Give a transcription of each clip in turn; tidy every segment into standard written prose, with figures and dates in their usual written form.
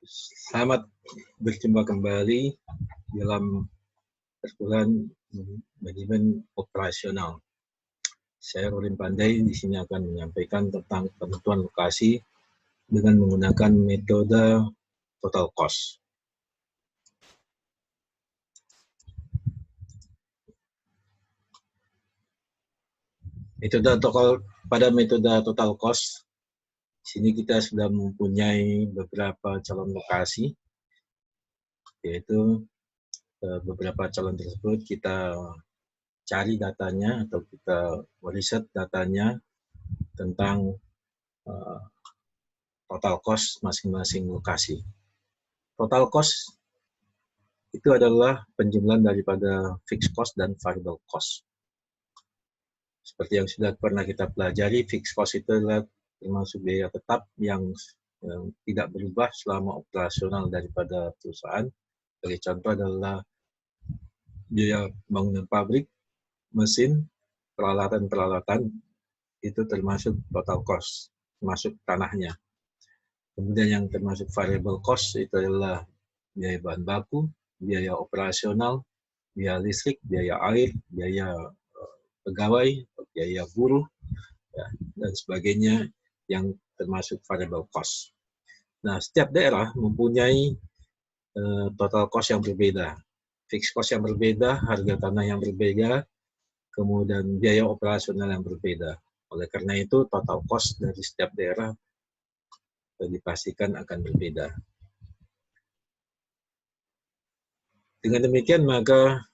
Selamat berjumpa kembali dalam perkuliahan manajemen operasional. Saya Rolim Pandai di sini akan menyampaikan tentang penentuan lokasi dengan menggunakan metode total cost. Pada metode total cost, di sini kita sudah mempunyai beberapa calon lokasi, yaitu beberapa calon tersebut kita cari datanya atau kita riset datanya tentang total cost masing-masing lokasi. Total cost itu adalah penjumlahan daripada fixed cost dan variable cost. Seperti yang sudah pernah kita pelajari, fixed cost itu adalah termasuk biaya tetap yang tidak berubah selama operasional daripada perusahaan. Sebagai contoh adalah biaya bangunan pabrik, mesin, peralatan-peralatan, itu termasuk total cost, termasuk tanahnya. Kemudian yang termasuk variable cost itu adalah biaya bahan baku, biaya operasional, biaya listrik, biaya air, biaya pegawai, biaya buruh, ya, dan sebagainya yang termasuk variable cost. Nah, setiap daerah mempunyai total cost yang berbeda, fixed cost yang berbeda, harga tanah yang berbeda, kemudian biaya operasional yang berbeda. Oleh karena itu, total cost dari setiap daerah dipastikan akan berbeda. Dengan demikian, maka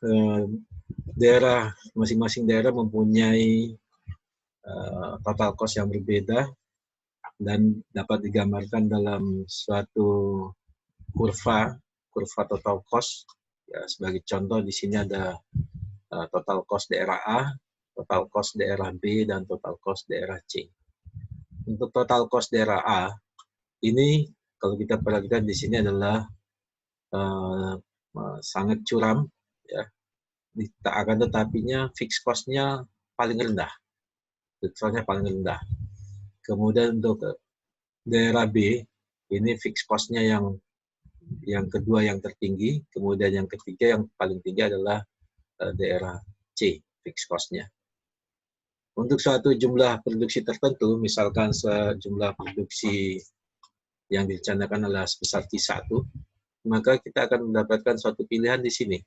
masing-masing daerah mempunyai total cost yang berbeda dan dapat digambarkan dalam suatu kurva total cost. Ya, sebagai contoh di sini ada total cost daerah A, total cost daerah B, dan total cost daerah C. Untuk total cost daerah A, ini kalau kita perhatikan di sini adalah sangat curam, ya. Akan tetapinya fixed cost-nya paling rendah. Kemudian untuk daerah B, ini fixed cost-nya yang kedua yang tertinggi, kemudian yang ketiga yang paling tinggi adalah daerah C, fixed cost-nya. Untuk suatu jumlah produksi tertentu, misalkan sejumlah produksi yang direncanakan adalah sebesar Q1, maka kita akan mendapatkan suatu pilihan di sini.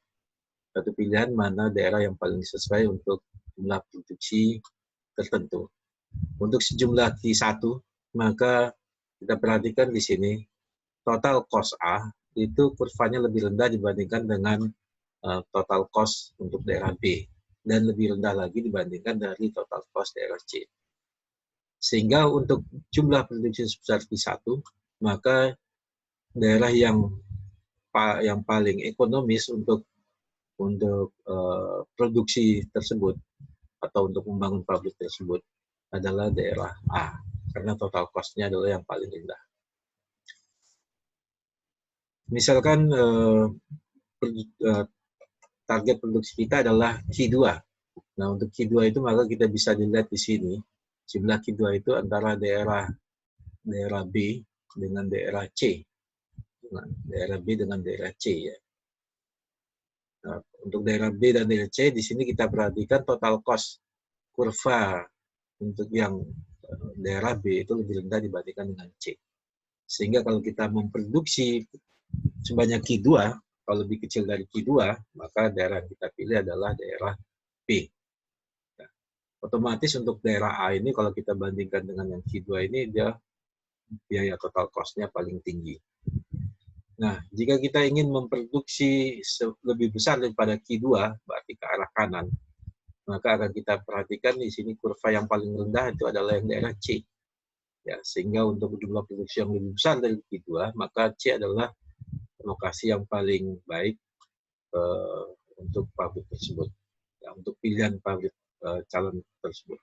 Suatu pilihan mana daerah yang paling sesuai untuk jumlah produksi tertentu. Untuk sejumlah Q1, maka kita perhatikan di sini, total cost A itu kurvanya lebih rendah dibandingkan dengan total cost untuk daerah B, dan lebih rendah lagi dibandingkan dari total cost daerah C. Sehingga untuk jumlah produksi sebesar Q1, maka daerah yang paling ekonomis untuk produksi tersebut atau untuk membangun pabrik tersebut adalah daerah A, karena total cost-nya adalah yang paling rendah. Misalkan target produksi kita adalah Q2. Nah, untuk Q2 itu maka kita bisa dilihat di sini, jumlah Q2 itu antara daerah B dengan daerah C. Daerah B dengan daerah C, ya. Nah, untuk daerah B dan daerah C, di sini kita perhatikan total cost kurva untuk yang daerah B itu lebih rendah dibandingkan dengan C. Sehingga kalau kita memproduksi sebanyak Q2, kalau lebih kecil dari Q2, maka daerah yang kita pilih adalah daerah B. Nah, otomatis untuk daerah A ini, kalau kita bandingkan dengan yang Q2 ini, dia biaya total cost-nya paling tinggi. Nah, jika kita ingin memproduksi lebih besar daripada Q2, berarti ke arah kanan, maka akan kita perhatikan di sini kurva yang paling rendah itu adalah yang daerah C. Ya, sehingga untuk jumlah produksi yang lebih besar dari Q2, maka C adalah lokasi yang paling baik untuk pabrik tersebut, ya, untuk pilihan pabrik calon tersebut.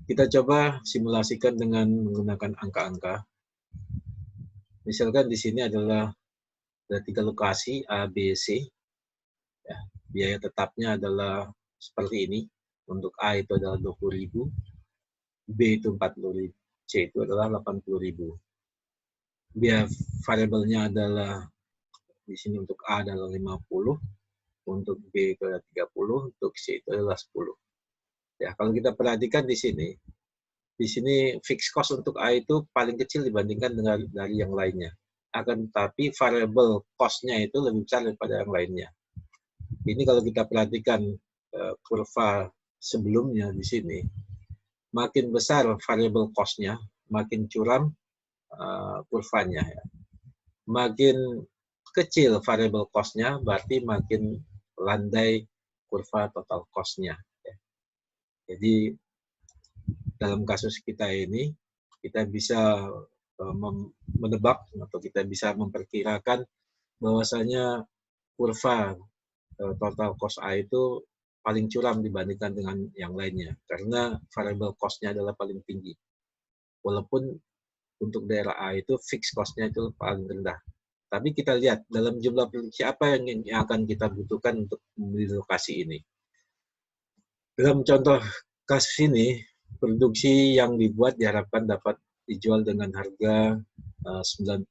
Kita coba simulasikan dengan menggunakan angka-angka. Misalkan di sini ada 3 lokasi A, B, C. Ya, biaya tetapnya adalah seperti ini. Untuk A itu adalah 20.000, B itu 40.000, C itu adalah 80.000. biaya variabelnya adalah di sini untuk A adalah 50, untuk B itu adalah 30, untuk C itu adalah 10. Ya, kalau kita perhatikan di sini fixed cost untuk A itu paling kecil dibandingkan dengan dari yang lainnya. Akan tetapi variable cost-nya itu lebih besar daripada yang lainnya. Ini kalau kita perhatikan kurva sebelumnya di sini, makin besar variable cost-nya, makin curam kurvanya. Ya. Makin kecil variable cost-nya, berarti makin landai kurva total cost-nya. Ya. Jadi dalam kasus kita ini, kita bisa menebak atau kita bisa memperkirakan bahwasanya kurva total cost A itu paling curam dibandingkan dengan yang lainnya karena variable cost-nya adalah paling tinggi. Walaupun untuk daerah A itu fixed cost-nya itu paling rendah. Tapi kita lihat dalam jumlah produksi apa yang akan kita butuhkan untuk membeli lokasi ini. Dalam contoh kasus ini, produksi yang dibuat diharapkan dapat dijual dengan harga 90.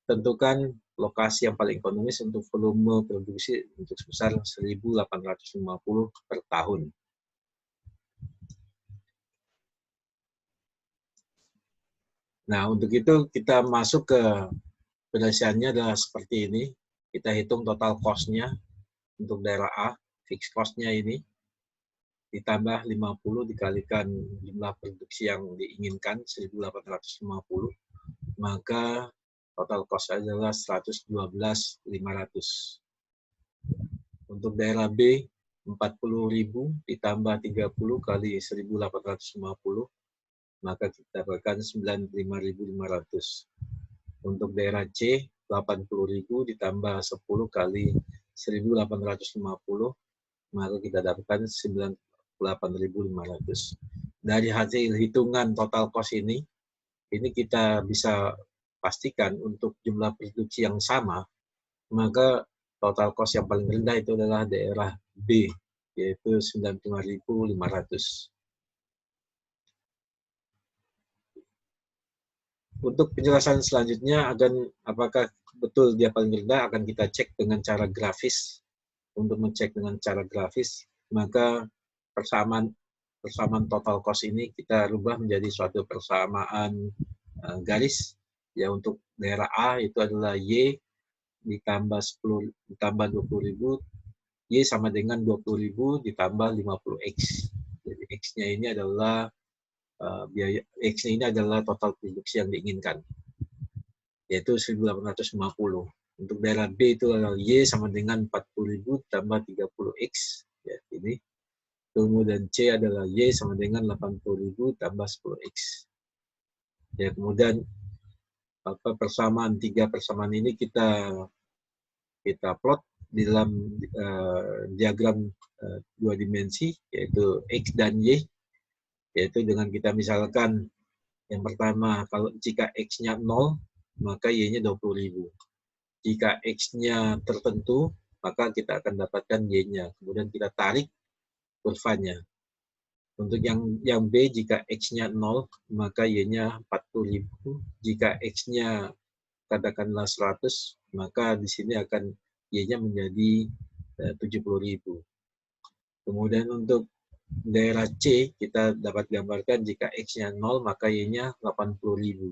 Tentukan lokasi yang paling ekonomis untuk volume produksi untuk sebesar 1.850 per tahun. Nah, untuk itu kita masuk ke penyelesaiannya adalah seperti ini. Kita hitung total cost-nya untuk daerah A, fixed cost-nya ini, ditambah 50 dikalikan jumlah produksi yang diinginkan, 1.850, maka total cost adalah 112.500. Untuk daerah B, 40.000 ditambah 30 kali 1.850, maka kita dapatkan 95.500. Untuk daerah C, 80.000 ditambah 10 kali 1.850, maka kita dapatkan 98.500. Dari hasil hitungan total cost ini kita bisa pastikan untuk jumlah produksi yang sama, maka total cost yang paling rendah itu adalah daerah B, yaitu 95.500. Untuk penjelasan selanjutnya, apakah betul dia paling rendah, akan kita cek dengan cara grafis. Untuk mengecek dengan cara grafis, maka persamaan total cost ini kita rubah menjadi suatu persamaan garis. Ya, untuk daerah A itu adalah Y ditambah 10 ditambah 20.000, Y sama dengan 20.000 ditambah 50X. Jadi X-nya ini adalah biaya X-nya ini adalah total produksi yang diinginkan, yaitu 1.850. Untuk daerah B itu adalah Y sama dengan 40.000 tambah 30X. Ya, ini. Kemudian C adalah Y sama dengan 80.000 tambah 10X. Ya, kemudian tiga persamaan ini kita plot di dalam diagram dua dimensi, yaitu X dan Y, yaitu dengan kita misalkan yang pertama, jika X-nya 0, maka Y-nya 20.000. Jika X-nya tertentu, maka kita akan dapatkan Y-nya. Kemudian kita tarik kurvanya. Untuk yang B, jika X-nya 0, maka Y-nya 40.000. Jika X-nya katakanlah 100, maka di sini akan Y-nya menjadi 70.000. Kemudian untuk daerah C, kita dapat gambarkan jika X-nya 0, maka Y-nya 80.000.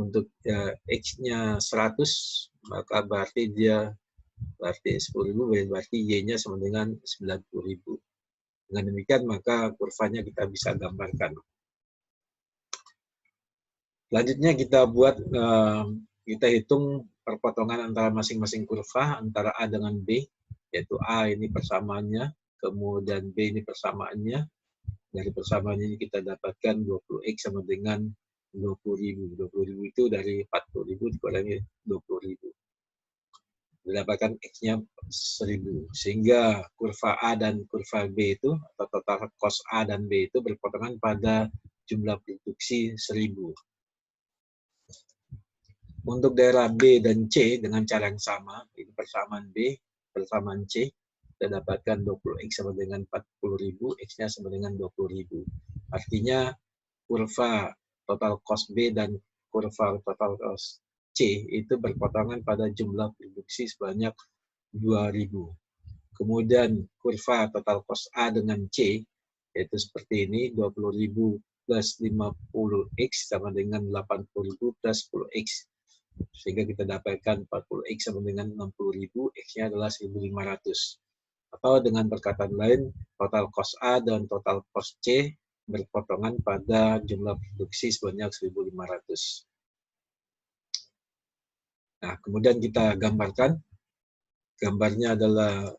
Untuk X-nya 100, maka berarti 10.000, berarti Y-nya sama dengan 90.000. Dengan demikian, maka kurvanya kita bisa gambarkan. Selanjutnya kita hitung perpotongan antara masing-masing kurva, antara A dengan B, yaitu A ini persamaannya, kemudian B ini persamaannya. Dari persamaan ini kita dapatkan 20X sama dengan 20.000. 20.000 itu dari 40.000 dikurangi 20.000. Didapatkan X-nya 1.000. Sehingga kurva A dan kurva B itu, atau total cost A dan B itu berpotongan pada jumlah produksi 1.000. Untuk daerah B dan C dengan cara yang sama, ini persamaan B, persamaan C, kita dapatkan 20X sama dengan 40.000, X-nya sama dengan 20.000. Artinya kurva total cost B dan kurva total cost C itu berpotongan pada jumlah produksi sebanyak 2.000. Kemudian kurva total cost A dengan C yaitu seperti ini, 20.000 plus 50x sama dengan 80.000 plus 10x. Sehingga kita dapatkan 40x sama dengan 60.000, x-nya adalah 1.500. Atau dengan perkataan lain, total cost A dan total cost C berpotongan pada jumlah produksi sebanyak 1.500. Nah, kemudian kita gambarkan. Gambarnya adalah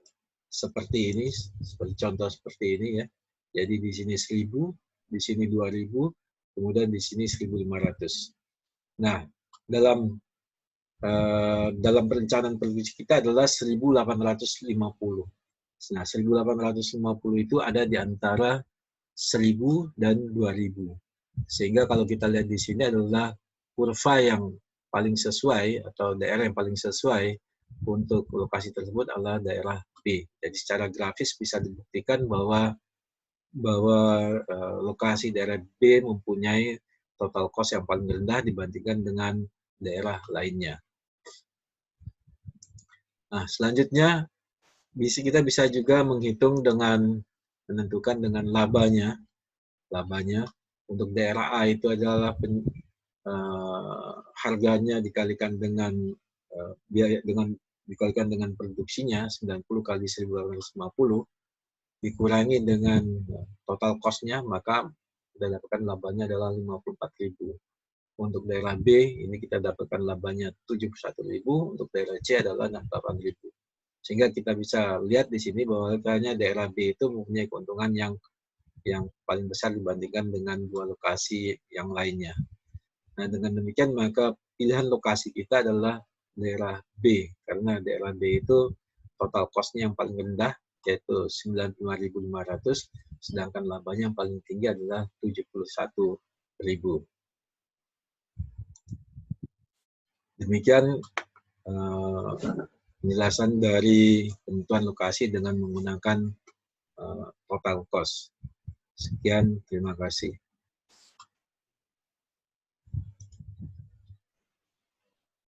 seperti ini, seperti contoh seperti ini ya. Jadi di sini 1.000, di sini 2.000, kemudian di sini 1.500. Nah, dalam perencanaan produksi kita adalah 1.850. Nah, 1.850 itu ada di antara 1.000 dan 2.000. Sehingga kalau kita lihat di sini adalah kurva yang paling sesuai atau daerah yang paling sesuai untuk lokasi tersebut adalah daerah B. Jadi secara grafis bisa dibuktikan bahwa lokasi daerah B mempunyai total cost yang paling rendah dibandingkan dengan daerah lainnya. Nah, selanjutnya kita bisa juga menghitung dengan menentukan dengan labanya. Labanya untuk daerah A itu adalah harganya dikalikan dengan biaya dikalikan dengan produksinya 90 kali 1.850 dikurangi dengan total cost-nya, maka kita dapatkan labanya adalah 54.000. Untuk daerah B ini kita dapatkan labanya 71.000, untuk daerah C adalah 68.000. Sehingga kita bisa lihat di sini bahwa daerah B itu mempunyai keuntungan yang paling besar dibandingkan dengan dua lokasi yang lainnya. Nah, dengan demikian maka pilihan lokasi kita adalah daerah B, karena daerah B itu total cost-nya yang paling rendah, yaitu 95.500, sedangkan labanya yang paling tinggi adalah 71.000. Demikian penjelasan dari penentuan lokasi dengan menggunakan total cost. Sekian, terima kasih.